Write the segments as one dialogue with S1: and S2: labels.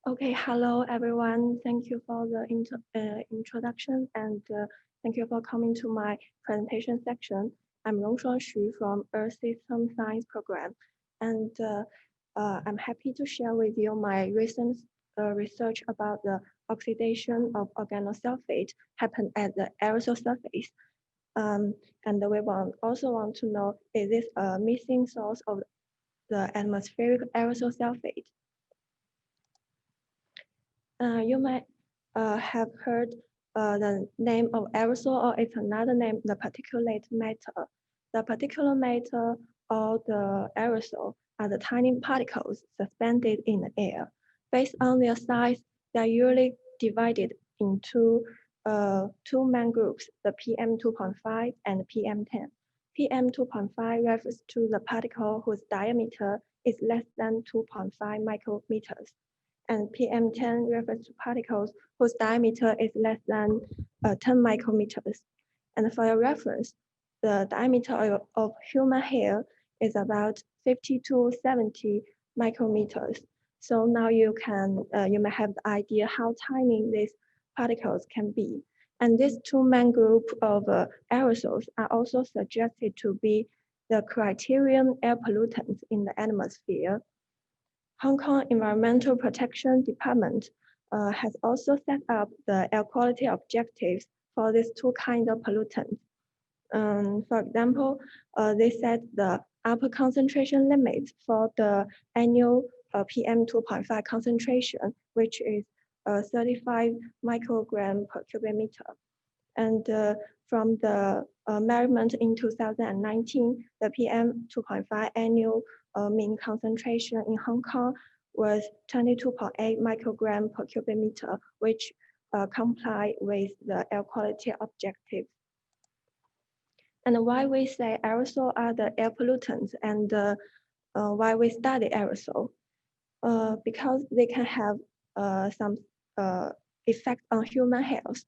S1: Okay, hello everyone. Thank you for the introduction and thank you for coming to my presentation section. I'm Rongshuang from Earth System Science program, and I'm happy to share with you my recent research about the oxidation of organosulfate happened at the aerosol surface. And we also want to know, is this a missing source of the atmospheric aerosol sulfate? You might have heard the name of aerosol, or it's another name, the particulate matter. The particulate matter or the aerosol are the tiny particles suspended in the air. Based on their size, they are usually divided into two main groups, the PM2.5 and PM10. PM2.5 refers to the particle whose diameter is less than 2.5 micrometers, and PM10 refers to particles whose diameter is less than 10 micrometers. And for your reference, the diameter of human hair is about 50 to 70 micrometers. So now you may have the idea how tiny these particles can be. And these two main groups of aerosols are also suggested to be the criterion air pollutants in the atmosphere. Hong Kong Environmental Protection Department has also set up the air quality objectives for these two kinds of pollutants. For example, they set the upper concentration limit for the annual PM2.5 concentration, which is 35 microgram per cubic meter. And from the measurement in 2019, the PM2.5 annual mean concentration in Hong Kong was 22.8 microgram per cubic meter, which comply with the air quality objectives. And why we say aerosol are the air pollutants, and why we study aerosol? Because they can have some effect on human health,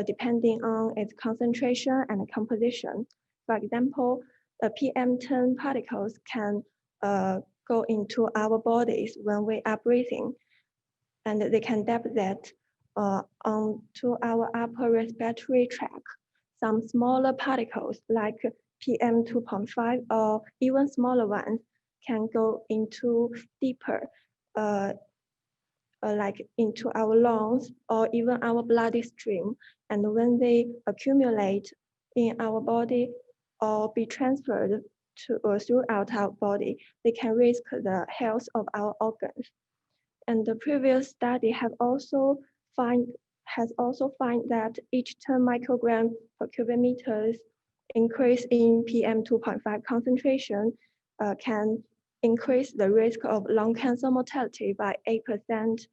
S1: depending on its concentration and composition. For example, the PM10 particles can go into our bodies when we are breathing, and they can deposit onto our upper respiratory tract. Some smaller particles like PM2.5 or even smaller ones can go into deeper, like into our lungs or even our bloodstream. And when they accumulate in our body or be transferred to throughout our body, they can risk the health of our organs. And the previous study has also found that each 10 microgram per cubic meters increase in PM2.5 concentration can increase the risk of lung cancer mortality by 8%.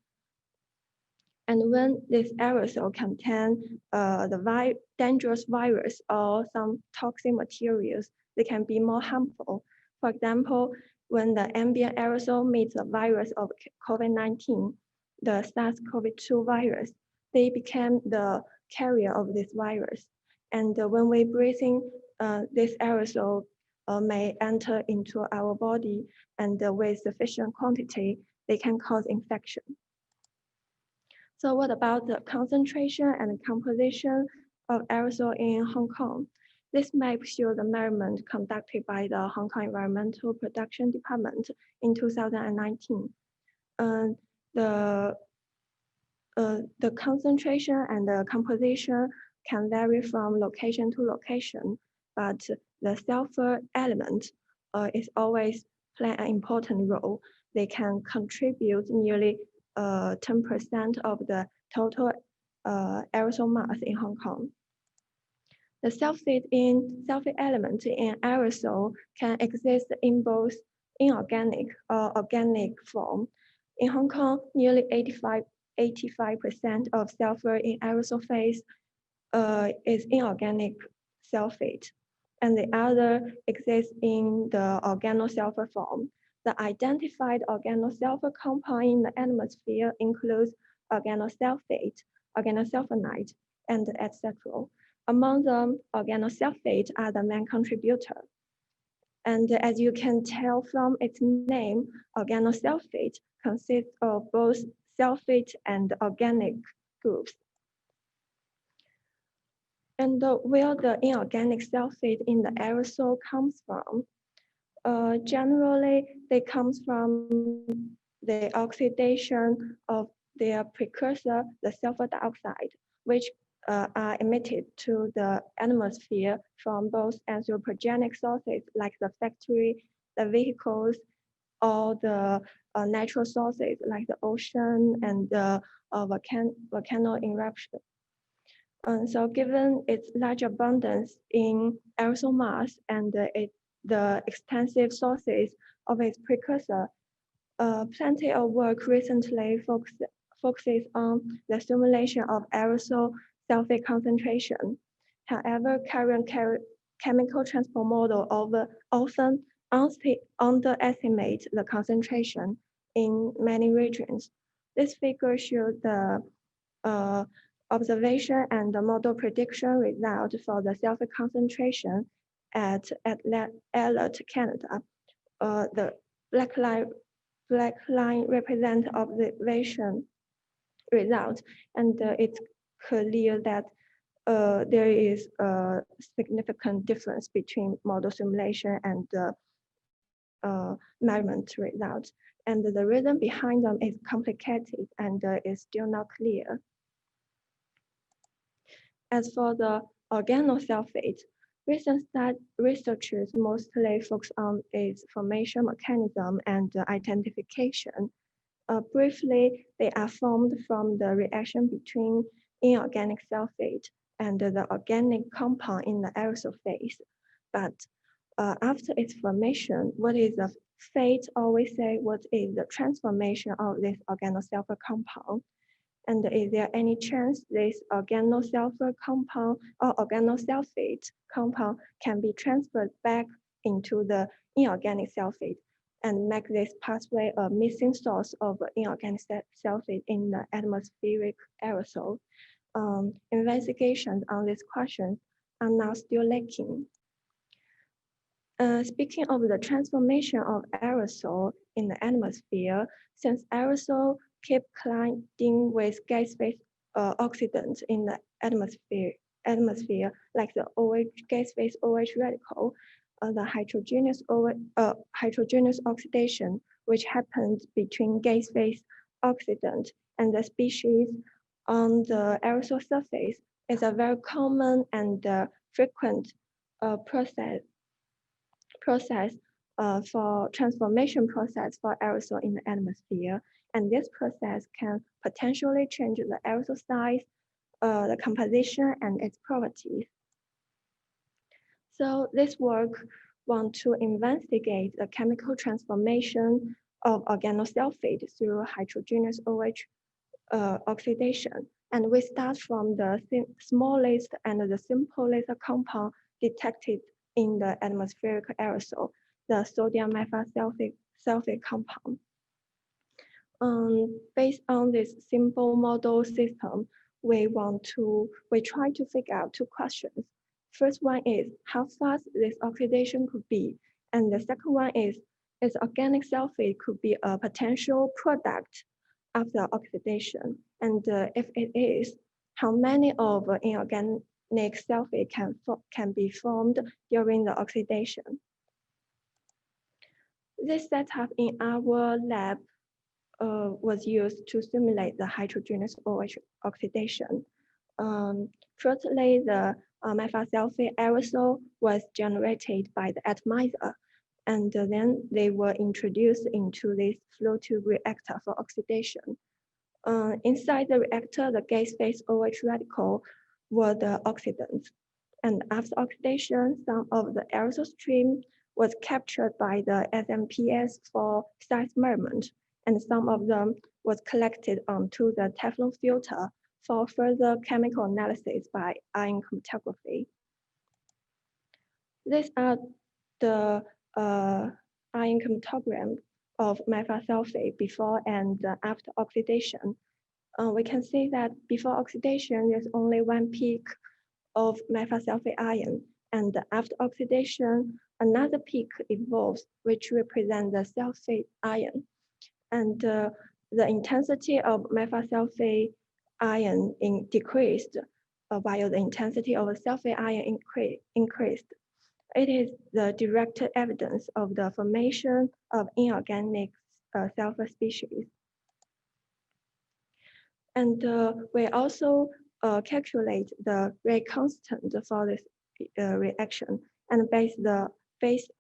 S1: And when this aerosol contains the dangerous virus or some toxic materials, they can be more harmful. For example, when the ambient aerosol meets the virus of COVID-19, the SARS-CoV-2 virus, they became the carrier of this virus. And when we breathe in this aerosol may enter into our body, and with sufficient quantity, they can cause infection. So what about the concentration and composition of aerosol in Hong Kong? This map shows the measurement conducted by the Hong Kong Environmental Protection Department in 2019. The concentration and the composition can vary from location to location, but the sulfur element is always playing an important role. They can contribute nearly 10% of the total aerosol mass in Hong Kong. The sulfate element in aerosol can exist in both inorganic or organic form. In Hong Kong, nearly 85% of sulfur in aerosol phase is inorganic sulfate, and the other exists in the organosulfur form. The identified organosulfur compound in the atmosphere includes organosulfate, organosulfonate, and etc. Among them, organosulfate are the main contributor. And as you can tell from its name, organosulfate consists of both sulfate and organic groups. And where the inorganic sulfate in the aerosol comes from, generally they comes from the oxidation of their precursor, the sulfur dioxide, which are emitted to the atmosphere from both anthropogenic sources like the factory, the vehicles, or the natural sources like the ocean and the volcano eruption. So given its large abundance in aerosol mass and the extensive sources of its precursor, plenty of work recently focuses on the simulation of aerosol sulfate concentration. However, current chemical transport model often underestimate the concentration in many regions. This figure shows the observation and the model prediction result for the sulfate concentration at Alert, Canada. The black line represents observation result, and it's clear that there is a significant difference between model simulation and the measurement results. And the reason behind them is complicated and is still not clear. As for the organosulfate, recent researchers mostly focus on its formation mechanism and identification. Briefly, they are formed from the reaction between inorganic sulfate and the organic compound in the aerosol phase. But after its formation, what is the fate always say what is the transformation of this organosulfur compound? And is there any chance this organosulfur compound or organosulfate compound can be transferred back into the inorganic sulfate and make this pathway a missing source of inorganic sulfate in the atmospheric aerosol? Investigations on this question are now still lacking. Speaking of the transformation of aerosol in the atmosphere, since aerosol keep colliding with gas phase oxidants in the atmosphere like the OH gas phase OH radical, the heterogeneous oxidation, which happens between gas phase oxidant and the species on the aerosol surface, is a very common and frequent process for transformation process for aerosol in the atmosphere. And this process can potentially change the aerosol size, the composition, and its properties. So this work wants to investigate the chemical transformation of organosulfate through heterogeneous OH oxidation. And we start from the smallest and the simplest compound detected in the atmospheric aerosol, the sodium methyl-sulfate compound. Based on this simple model system, we try to figure out two questions. First one is how fast this oxidation could be, and the second one is organic sulfate could be a potential product after oxidation, and if it is, how many of inorganic sulfate can be formed during the oxidation. This setup in our lab was used to simulate the heterogeneous OH oxidation. Firstly, the methyl-sulfate aerosol was generated by the atomizer, and then they were introduced into this flow tube reactor for oxidation. Inside the reactor, the gas phase OH radical were the oxidants. And after oxidation, some of the aerosol stream was captured by the SMPS for size measurement, and some of them was collected onto the Teflon filter for further chemical analysis by ion chromatography. These are the ion chromatogram of methyl-sulfate before and after oxidation. We can see that before oxidation, there's only one peak of methyl-sulfate ion, and after oxidation, Another peak evolves, which represents the sulfate ion. And the intensity of methyl ion decreased, while the intensity of sulfate ion increased. It is the direct evidence of the formation of inorganic sulfur species. And we also calculate the rate constant for this reaction. And based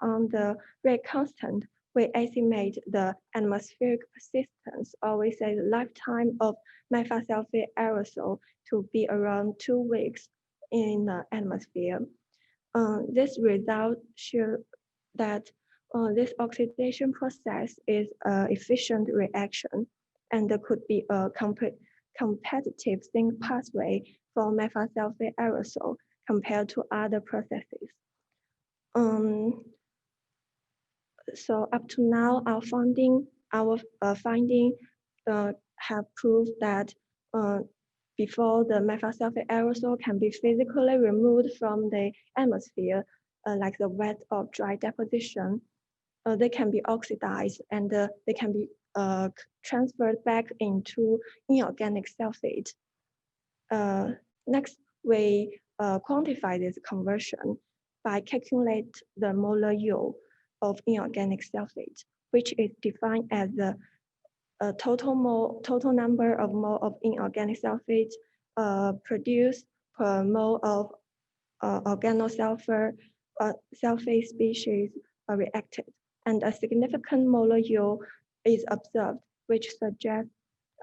S1: on the rate constant, we estimate the atmospheric persistence, or we say the lifetime of methyl sulfate aerosol to be around 2 weeks in the atmosphere. This result shows that this oxidation process is an efficient reaction and could be a competitive zinc pathway for methyl sulfate aerosol compared to other processes. So up to now, our finding have proved that before the methyl sulfate aerosol can be physically removed from the atmosphere, like the wet or dry deposition, they can be oxidized and they can be transferred back into inorganic sulfate. Next, we quantify this conversion by calculate the molar yield of inorganic sulfate, which is defined as the total number of mole of inorganic sulfate produced per mole of organosulfate species reacted. And a significant molar yield is observed, which suggests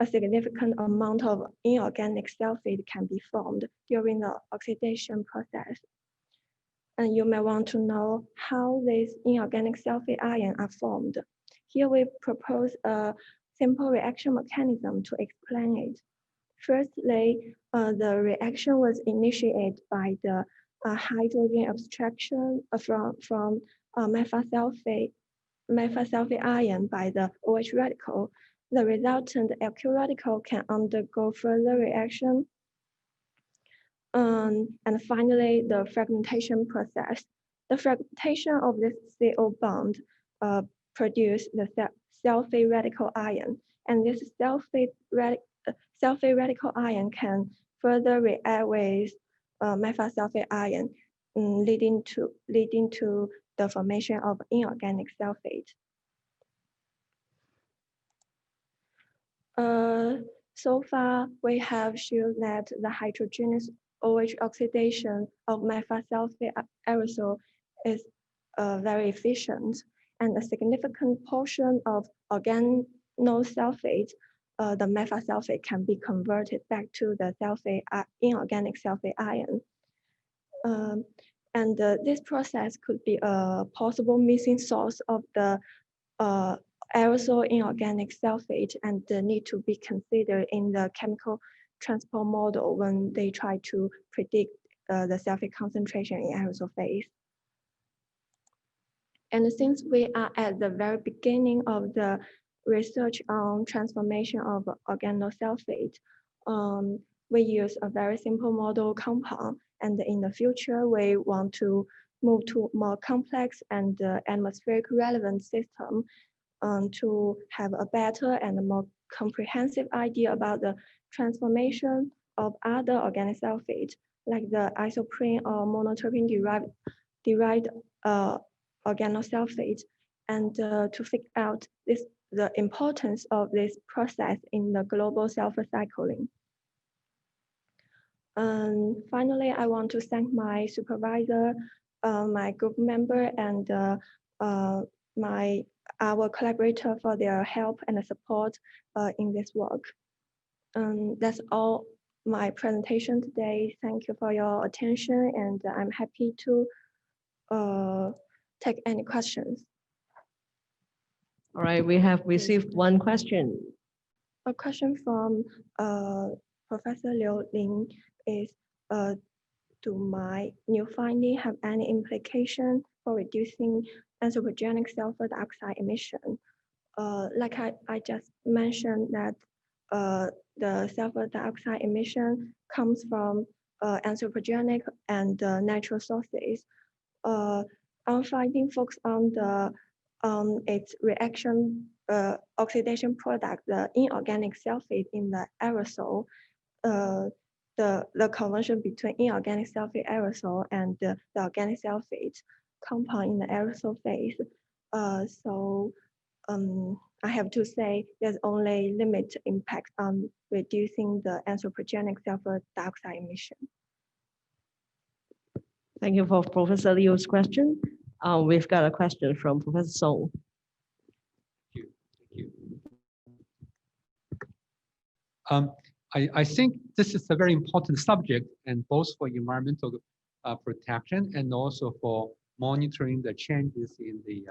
S1: a significant amount of inorganic sulfate can be formed during the oxidation process. And you may want to know how these inorganic sulfate ions are formed. Here we propose a simple reaction mechanism to explain it. Firstly, the reaction was initiated by the hydrogen abstraction from methyl sulfate ion by the OH radical. The resultant alkyl radical can undergo further reaction. And finally, the fragmentation process. The fragmentation of this CO bond produces the sulfate radical ion, and this sulfate radical ion can further react with methyl sulfate ion, leading to the formation of inorganic sulfate. So far, we have shown that the heterogeneous OH oxidation of methyl sulfate aerosol is very efficient, and a significant portion of organosulfate, the methyl sulfate, can be converted back to the inorganic sulfate ion. And this process could be a possible missing source of the aerosol inorganic sulfate and need to be considered in the chemical transport model when they try to predict the sulfate concentration in aerosol phase. And since we are at the very beginning of the research on transformation of organosulfate, we use a very simple model compound, and in the future, we want to move to more complex and atmospheric relevant system to have a better and a more comprehensive idea about the transformation of other organosulfate, like the isoprene or monoterpene derived organosulfate, and to figure out the importance of this process in the global sulfur cycling. And finally, I want to thank my supervisor, my group member, and our collaborator for their help and support in this work. That's all my presentation today. Thank you for your attention, and I'm happy to take any questions.
S2: All right, we have received one question.
S1: A question from Professor Liu Ling is, do my new finding have any implication for reducing anthropogenic sulfur dioxide emission? Like I just mentioned that the sulfur dioxide emission comes from anthropogenic and natural sources. our finding focus on its reaction oxidation product, the inorganic sulfate in the aerosol. The conversion between inorganic sulfate aerosol and the organic sulfate compound in the aerosol phase. I have to say there's only limited impact on reducing the anthropogenic sulfur dioxide emission.
S2: Thank you for Professor Liu's question. We've got a question from Professor Song.
S3: Thank you. I think this is a very important subject, and both for environmental protection and also for monitoring the changes in the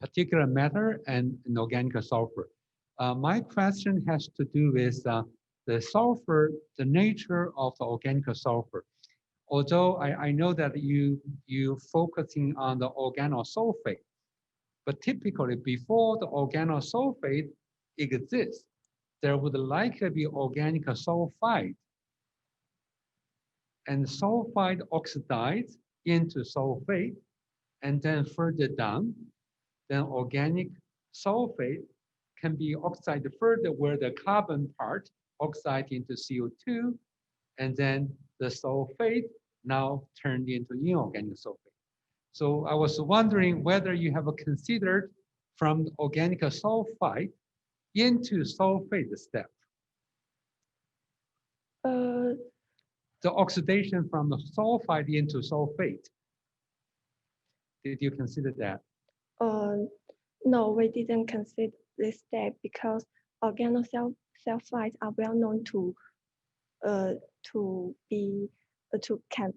S3: particular matter and in organic sulfur. My question has to do with the sulfur, the nature of the organic sulfur. Although I know that you focusing on the organosulfate, but typically before the organosulfate exists, there would likely be organic sulfide, and sulfide oxidize into sulfate, and then further down, then organic sulfate can be oxidized further where the carbon part oxide into CO2, and then the sulfate now turned into inorganic sulfate. So I was wondering whether you have considered from organic sulfide into sulfate step. The oxidation from the sulfide into sulfate. Did you consider that?
S1: No, we didn't consider this step because organosulfides are well known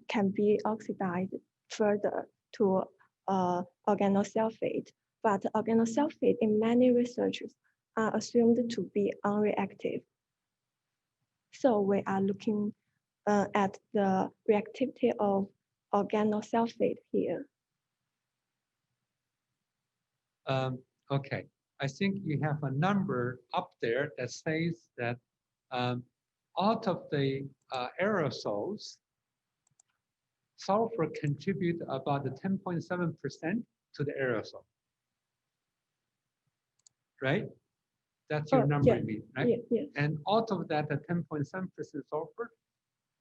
S1: can be oxidized further to organosulfate, but organosulfate in many researchers are assumed to be unreactive. So we are looking at the reactivity of organosulfate here.
S3: Okay, I think you have a number up there that says that out of the aerosols, sulfur contribute about 10.7% to the aerosol, right? That's your number, you mean, right?
S1: Yes.
S3: And out of that 10.7% sulfur,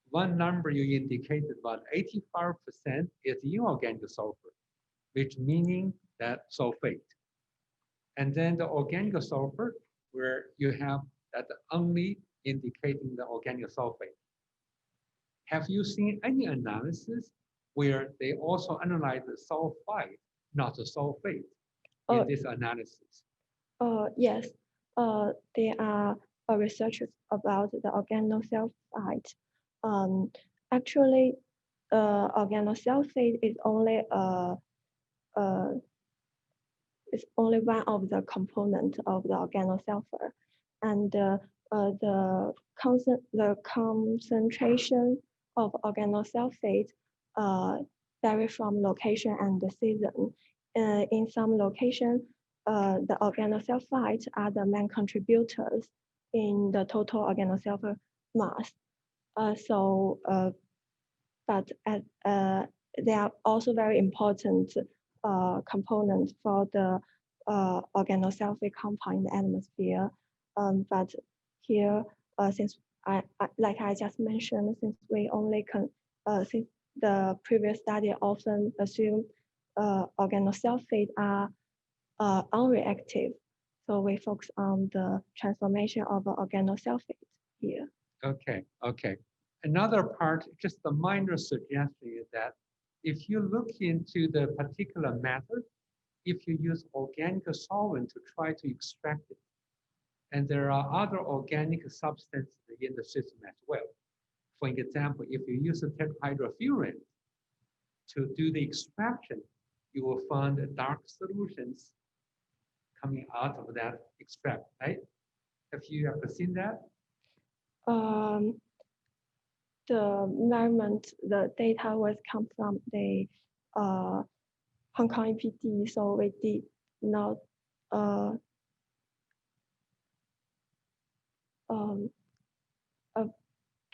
S3: one number you indicated about 85% is inorganic sulfur, which meaning that sulfate. And then the organic sulfur, where you have that only indicating the organic sulfate. Have you seen any analysis where they also analyze the sulfide, not the sulfate, in this analysis?
S1: Yes, there are researchers about the organosulfide. Actually, organosulfate is only one of the components of the organosulfur, and the concentration of organosulfate vary from location and the season. In some locations, the organosulfides are the main contributors in the total organosulfur mass. But they are also very important components for the organosulfate compound in the atmosphere. But here, since like I just mentioned, since we only since the previous study often assume organosulfate are unreactive, so we focus on the transformation of organosulfate here.
S3: Okay. Another part, just a minor suggestion is that if you look into the particular matter, if you use organic solvent to try to extract it, and there are other organic substances in the system as well. For example, if you use a tetrahydrofuran to do the extraction, you will find dark solutions coming out of that extract, right? Have you ever seen that?
S1: The measurement, the data was come from the Hong Kong EPD, so we did not.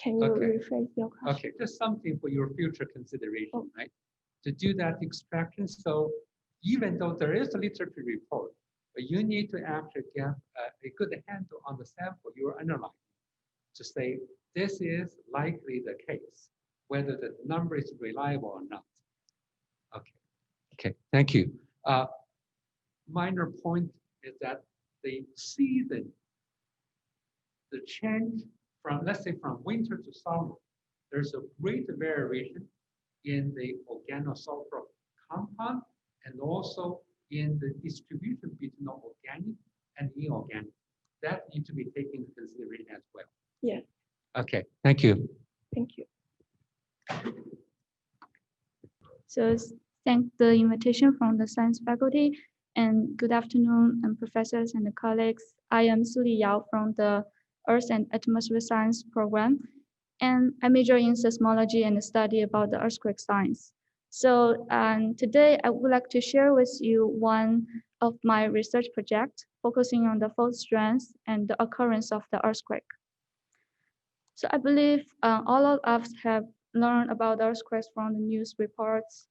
S1: Can you rephrase your question?
S3: Okay, just something for your future consideration, right? to do that extraction. So even though there is a literature report, but you need to actually get a good handle on the sample you're analyzing to say this is likely the case, whether the number is reliable or not. Okay, thank you. Minor point is that the season, the change from, let's say, from winter to summer, there's a great variation in the organosulfate compound and also in the distribution between organic and inorganic. That needs to be taken into consideration as well.
S1: Yeah.
S3: Okay, thank you.
S1: Thank you.
S4: So thank the invitation from the science faculty, and good afternoon, and professors and colleagues. I am Suli Yao from the Earth and Atmosphere Science program, and I major in seismology and study about the earthquake science. So today I would like to share with you one of my research projects focusing on the fault strength and the occurrence of the earthquake. So I believe all of us have learned about earthquakes from the news reports.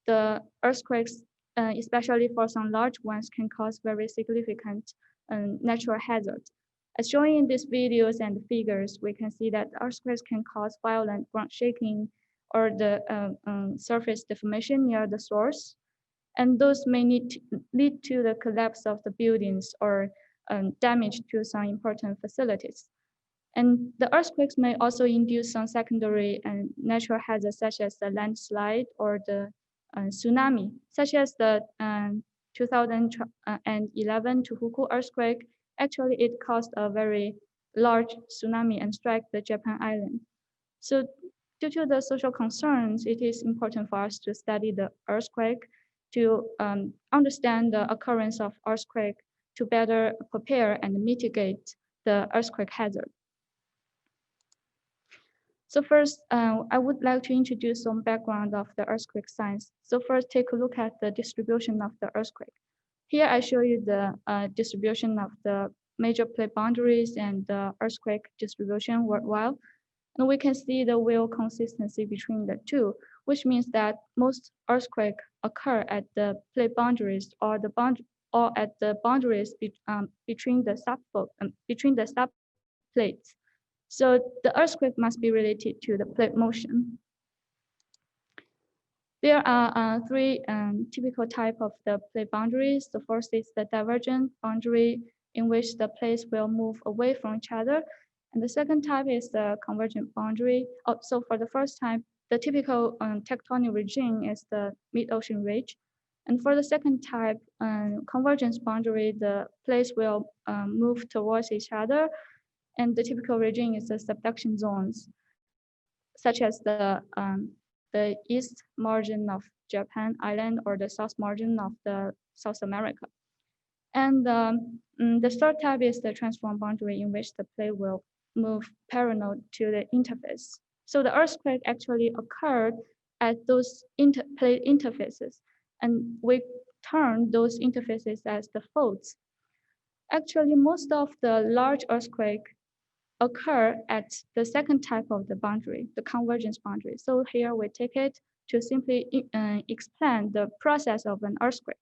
S4: The earthquakes, especially for some large ones, can cause very significant natural hazards. As shown in these videos and figures, we can see that earthquakes can cause violent ground shaking or the surface deformation near the source. And those may lead to the collapse of the buildings or damage to some important facilities. And the earthquakes may also induce some secondary and natural hazards such as the landslide or the tsunami, such as the 2011 CUHK earthquake. Actually, it caused a very large tsunami and struck the Japan island. So due to the social concerns, it is important for us to study the earthquake, to understand the occurrence of earthquake, to better prepare and mitigate the earthquake hazard. So first, I would like to introduce some background of the earthquake science. So first, take a look at the distribution of the earthquake. Here I show you the distribution of the major plate boundaries and the earthquake distribution worldwide. And we can see the real consistency between the two, which means that most earthquakes occur at the plate boundaries or at the boundaries between the subplates. So the earthquake must be related to the plate motion. There are three typical types of the plate boundaries. The first is the divergent boundary, in which the plates will move away from each other. And the second type is the convergent boundary. So for the first type, the typical tectonic regime is the mid-ocean ridge. And for the second type, convergence boundary, the plates will move towards each other. And the typical region is the subduction zones, such as the east margin of Japan island or the south margin of the South America. And the third type is the transform boundary, in which the plate will move parallel to the interface. So the earthquake actually occurred at those plate interfaces, and we term those interfaces as the faults. Actually, most of the large earthquakes occur at the second type of the boundary, the convergence boundary. So here we take it to simply explain the process of an earthquake.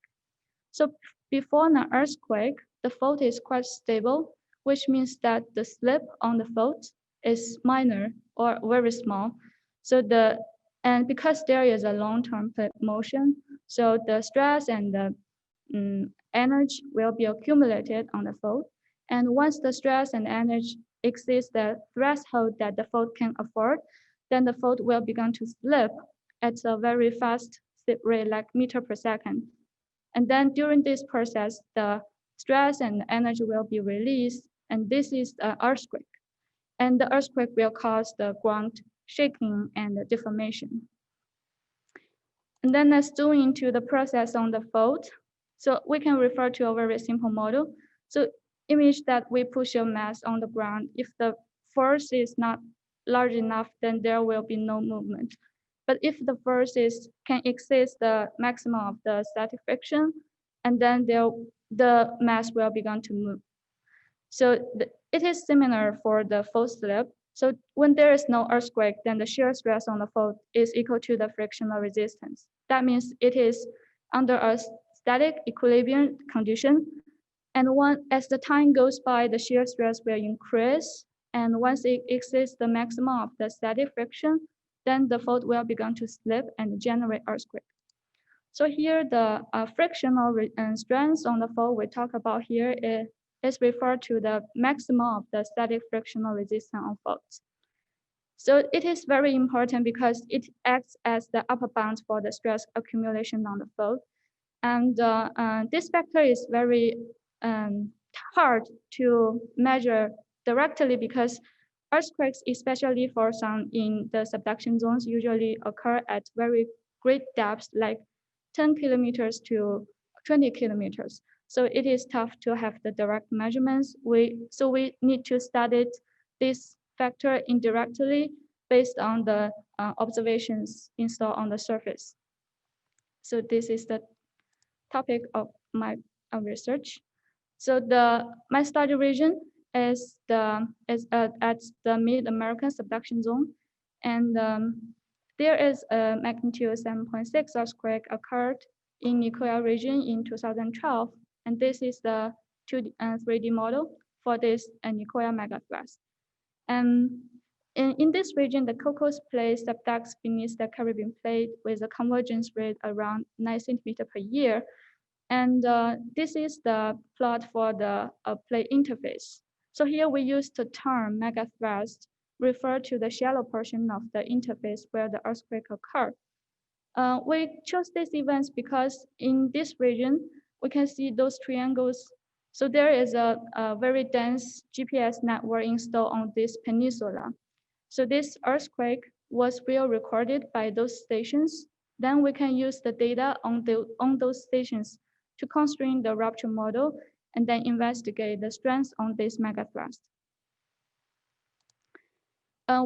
S4: So before an earthquake, the fault is quite stable, which means that the slip on the fault is minor or very small. So and because there is a long-term motion, so the stress and the energy will be accumulated on the fault. And once the stress and energy exceeds the threshold that the fault can afford, then the fault will begin to slip at a very fast slip rate, like meter per second. And then during this process, the stress and energy will be released, and this is the earthquake. And the earthquake will cause the ground shaking and the deformation. And then let's go into the process on the fault. So we can refer to a very simple model. So image that we push a mass on the ground. If the force is not large enough, then there will be no movement. But if the force can exceed the maximum of the static friction, and then the mass will begin to move. So it is similar for the fault slip. So when there is no earthquake, then the shear stress on the fault is equal to the frictional resistance. That means it is under a static equilibrium condition. And as the time goes by, the shear stress will increase. And once it exceeds the maximum of the static friction, then the fault will begin to slip and generate earthquake. So here, the frictional strength on the fault we talk about here is referred to the maximum of the static frictional resistance on faults. So it is very important because it acts as the upper bound for the stress accumulation on the fault. And this factor is very hard to measure directly because earthquakes, especially for some in the subduction zones, usually occur at very great depths, like 10 kilometers to 20 kilometers. So it is tough to have the direct measurements. So we need to study this factor indirectly based on the observations installed on the surface. So this is the topic of my research. So my study region is at the Mid-American subduction zone, and there is a magnitude 7.6 earthquake occurred in Nicoya region in 2012, and this is the 2D and 3D model for this Nicoya megathrust. And in this region, the Cocos plate subducts beneath the Caribbean plate with a convergence rate around 9 centimeters per year. And this is the plot for the plate interface. So here we use the term megathrust refer to the shallow portion of the interface where the earthquake occurred. We chose these events because in this region, we can see those triangles. So there is a very dense GPS network installed on this peninsula. So this earthquake was well recorded by those stations. Then we can use the data on those stations to constrain the rupture model and then investigate the strength on this megathrust.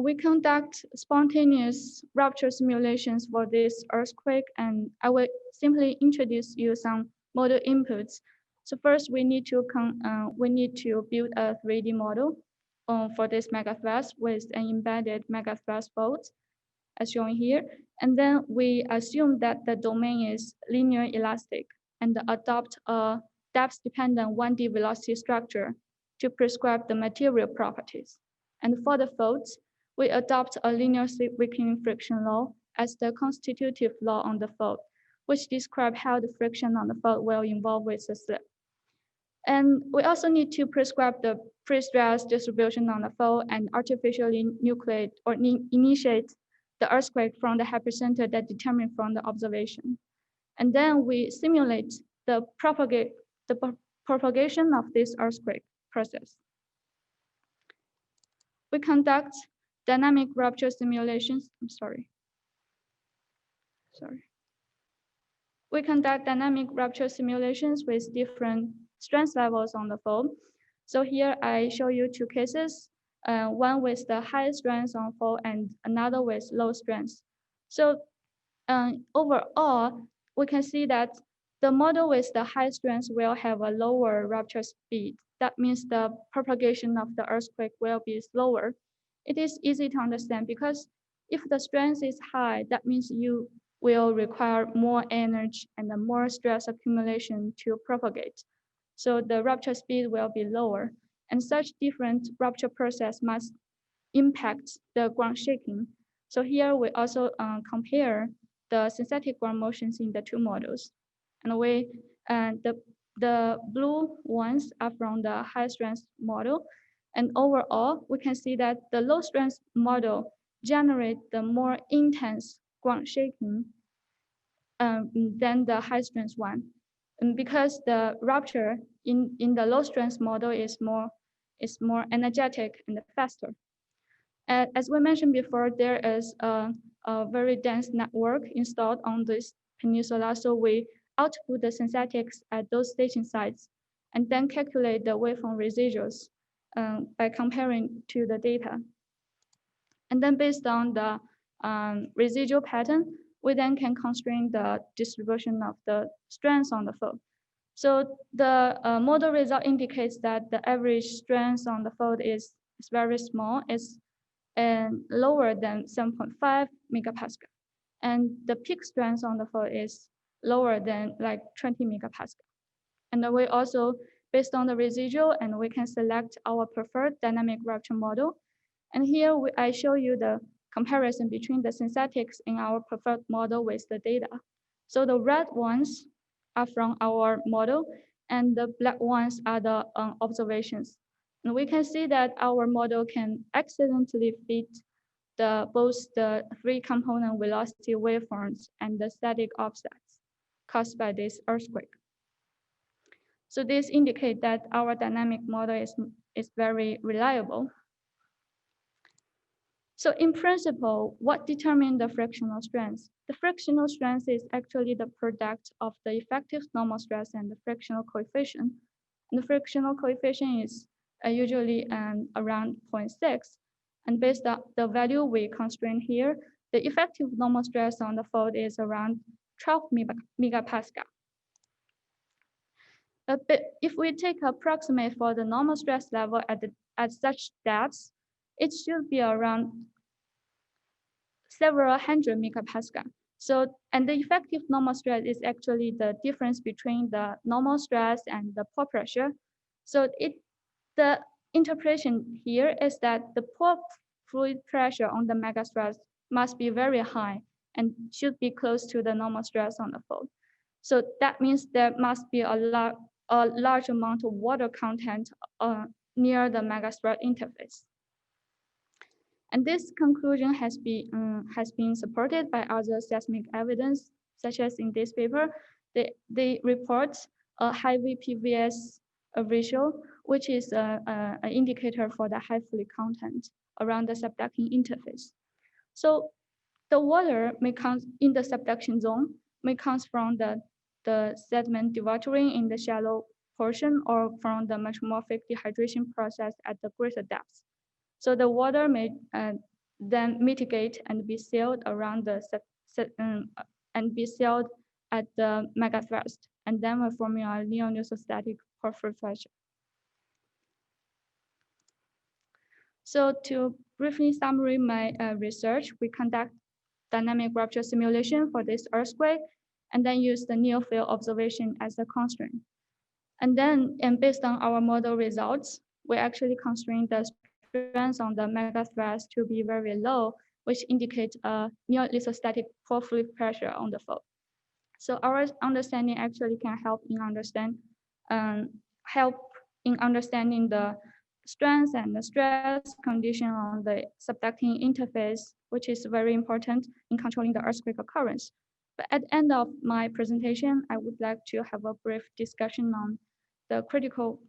S4: We conduct spontaneous rupture simulations for this earthquake, and I will simply introduce you some model inputs. So first, we need to build a 3D model for this megathrust with an embedded megathrust fault, as shown here. And then we assume that the domain is linear elastic and adopt a depth-dependent 1D velocity structure to prescribe the material properties. And for the faults, we adopt a linear weakening friction law as the constitutive law on the fault, which describes how the friction on the fault will involve with the slip. And we also need to prescribe the pre-stress distribution on the fault and artificially nucleate or initiate the earthquake from the hypercenter that determined from the observation. And then we simulate the propagation of this earthquake process. We conduct dynamic rupture simulations. We conduct dynamic rupture simulations with different strength levels on the fault. So here I show you two cases, one with the high strength on fault and another with low strength. So overall, we can see that the model with the high strength will have a lower rupture speed. That means the propagation of the earthquake will be slower. It is easy to understand because if the strength is high, that means you will require more energy and more stress accumulation to propagate. So the rupture speed will be lower. And such different rupture process must impact the ground shaking. So here we also compare the synthetic ground motions in the two models. And the blue ones are from the high strength model. And overall, we can see that the low strength model generates the more intense ground shaking than the high strength one. And because the rupture in the low strength model is more energetic and faster. As we mentioned before, there is a very dense network installed on this peninsula. So we output the synthetics at those station sites and then calculate the waveform residuals by comparing to the data. And then based on the residual pattern, we then can constrain the distribution of the strength on the fault. So the model result indicates that the average strength on the fault is very small. It's lower than 7.5 megapascal. and the peak strength on the fault is lower than like 20 megapascal. And we also, based on the residual, and we can select our preferred dynamic rupture model. And here I show you the comparison between the synthetics in our preferred model with the data. So the red ones are from our model, and the black ones are the observations. And we can see that our model can accidentally fit both the three-component velocity waveforms and the static offsets caused by this earthquake. So this indicates that our dynamic model is very reliable. So in principle, what determines the frictional strength? The frictional strength is actually the product of the effective normal stress and the frictional coefficient. And the frictional coefficient is usually around 0.6. And based on the value we constrain here, the effective normal stress on the fault is around 12 megapascal. But if we take approximate for the normal stress level at such depths, it should be around several hundred megapascal. So, and the effective normal stress is actually the difference between the normal stress and the pore pressure. So the interpretation here is that the pore fluid pressure on the megastress must be very high and should be close to the normal stress on the fault. So that means there must be a large amount of water content near the megastress interface. And this conclusion has been supported by other seismic evidence, such as in this paper, they report a high VPVS ratio, which is an indicator for the high fluid content around the subducting interface. So the water may come in the subduction zone, may come from the sediment dewatering in the shallow portion or from the metamorphic dehydration process at the greater depths. So the water may then mitigate and be sealed around and be sealed at the megathrust, and then will form a neo-isostatic pore fluid pressure. So to briefly summarize my research, we conduct dynamic rupture simulation for this earthquake, and then use the near field observation as a constraint. And then, based on our model results, we actually constrain the strength on the megathrust to be very low, which indicates a neo-isostatic pore fluid pressure on the fault. So our understanding actually can help in understanding the strength and the stress condition on the subducting interface, which is very important in controlling the earthquake occurrence. But at the end of my presentation, I would like to have a brief discussion on the critical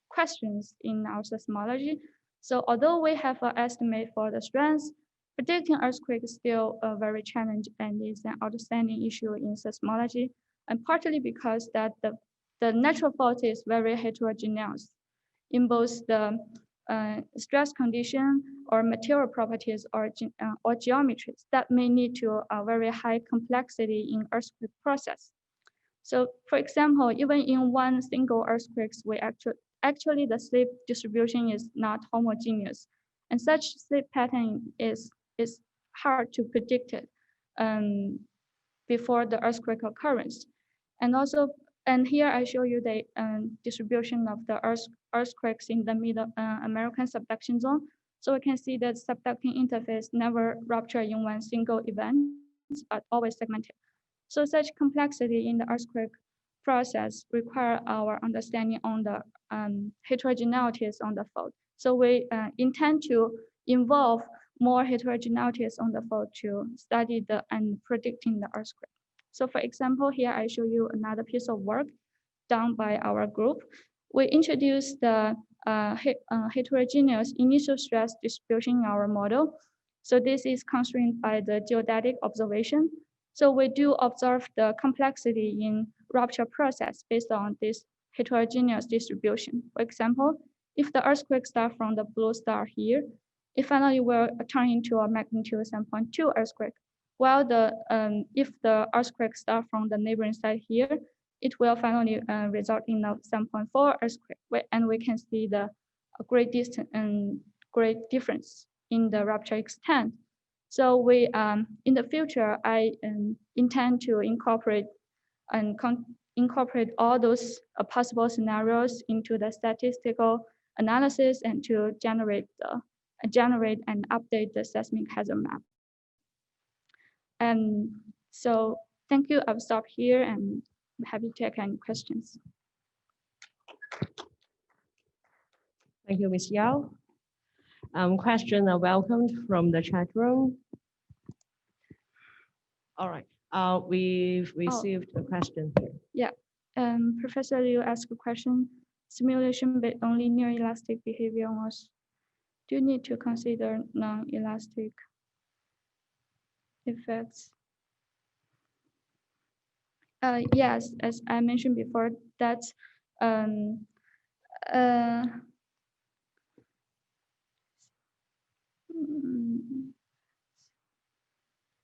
S4: questions in our seismology. So although we have an estimate for the strength, predicting earthquake is still a very challenging and is an outstanding issue in seismology, and partly because that the natural fault is very heterogeneous in both the stress condition or material properties or geometries that may lead to a very high complexity in earthquake process. So for example, even in one single earthquake, we actually the slip distribution is not homogeneous, and such slip pattern is hard to predict it before the earthquake occurrence. And here I show you the distribution of the earthquakes in the Middle American subduction zone. So we can see that subducting interface never rupture in one single event, but always segmented. So such complexity in the earthquake process require our understanding on the heterogeneities on the fault. So we intend to involve more heterogeneities on the fault to study and predicting the earthquake. So for example, here I show you another piece of work done by our group. We introduced the heterogeneous initial stress distribution in our model. So this is constrained by the geodetic observation. So we do observe the complexity in rupture process based on this heterogeneous distribution. For example, if the earthquake starts from the blue star here, it finally will turn into a magnitude 7.2 earthquake. While if the earthquake starts from the neighboring side here, it will finally result in a 7.4 earthquake, and we can see the great distance and great difference in the rupture extent. So we, in the future, I intend to incorporate all those possible scenarios into the statistical analysis and to generate and update the seismic hazard map. And so thank you. I'll stop here and I'm happy to take any questions.
S2: Thank you, Ms. Yao. Questions are welcomed from the chat room. All right, we've received a question here.
S4: Yeah, Professor Liu asked a question. Simulation based on linear elastic behavior was, do you need to consider non-elastic effects? Yes, as I mentioned before, that's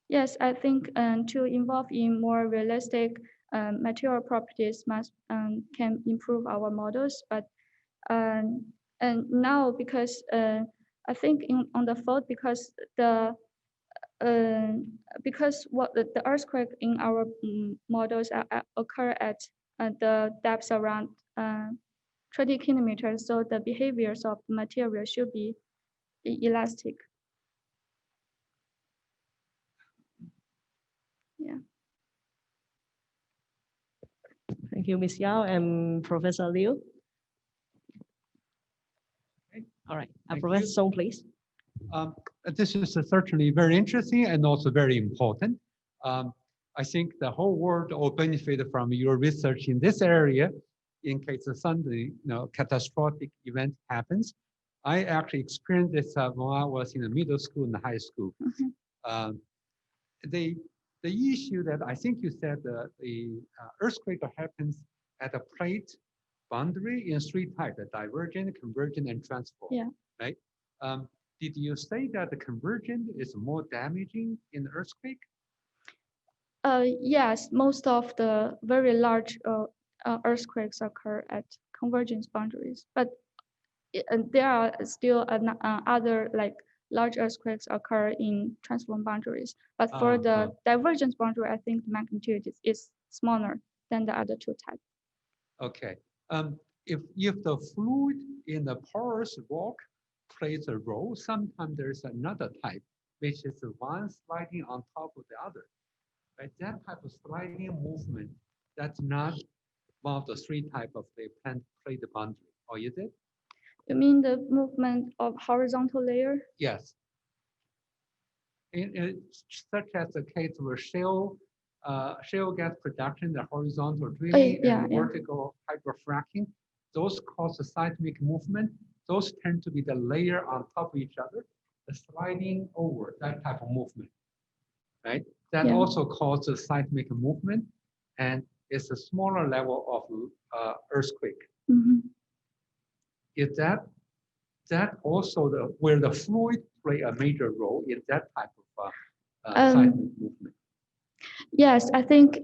S4: yes, I think to involve in more realistic material properties can improve our models. But and now because I think on the fault because what the earthquake in our models occur at the depths around 20 kilometers, so the behaviors of the material should be elastic. Yeah.
S2: Thank you, Ms. Yao and Professor Liu.
S3: Okay.
S2: All right,
S3: Thank
S2: Professor
S3: you.
S2: Song, please.
S3: This is certainly very interesting and also very important. I think the whole world will benefit from your research in this area in case of suddenly catastrophic event happens. I actually experienced this when I was in the middle school and high school.
S4: Mm-hmm.
S3: The issue that I think you said the earthquake happens at a plate boundary in three types: the divergent, convergent, and transform.
S4: Yeah.
S3: Right. Did you say that the convergent is more damaging in the earthquake?
S4: Yes, most of the very large earthquakes occur at convergence boundaries, but there are still other like large earthquakes occur in transform boundaries. But for the divergence boundary, I think the magnitude is smaller than the other two types.
S3: Okay. If the fluid in the porous rock plays a role, sometimes there's another type, which is the one sliding on top of the other. Right? That type of sliding movement, that's not one of the three types of the plate boundary, or is it?
S4: You mean the movement of horizontal layer?
S3: Yes. Such as the case where shale gas production, the horizontal drilling and vertical hyperfracking, those cause a seismic movement. Those tend to be the layer on top of each other, the sliding over, that type of movement, right? That also causes seismic movement, and it's a smaller level of earthquake.
S4: Mm-hmm.
S3: Is that also where the fluid play a major role in that type of seismic movement?
S4: Yes, I think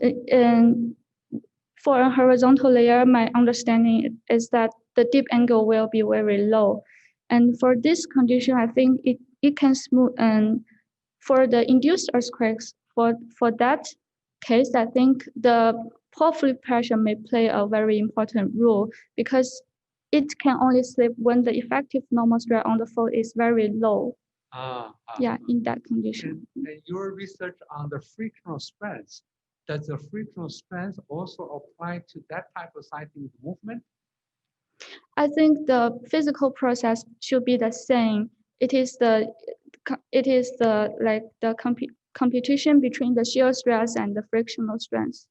S4: for a horizontal layer, my understanding is that the dip angle will be very low. And for this condition, I think it can smooth, and for the induced earthquakes, for that case, I think the pore fluid pressure may play a very important role because it can only slip when the effective normal stress on the fault is very low. Yeah, in that condition.
S3: And your research on the frictional strength, does the frictional strength also apply to that type of seismic movement?
S4: I think the physical process should be the same. It is the competition between the shear stress and the frictional strength.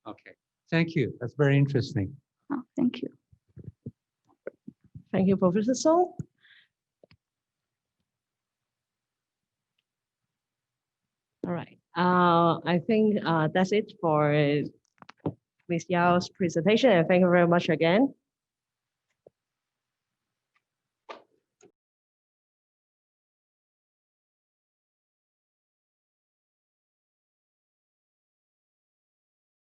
S3: Okay. Thank you. That's very interesting.
S4: Oh, thank you.
S2: Thank you, Professor Song. All right. I think that's it for Ms. Yao's presentation, and thank you very much again.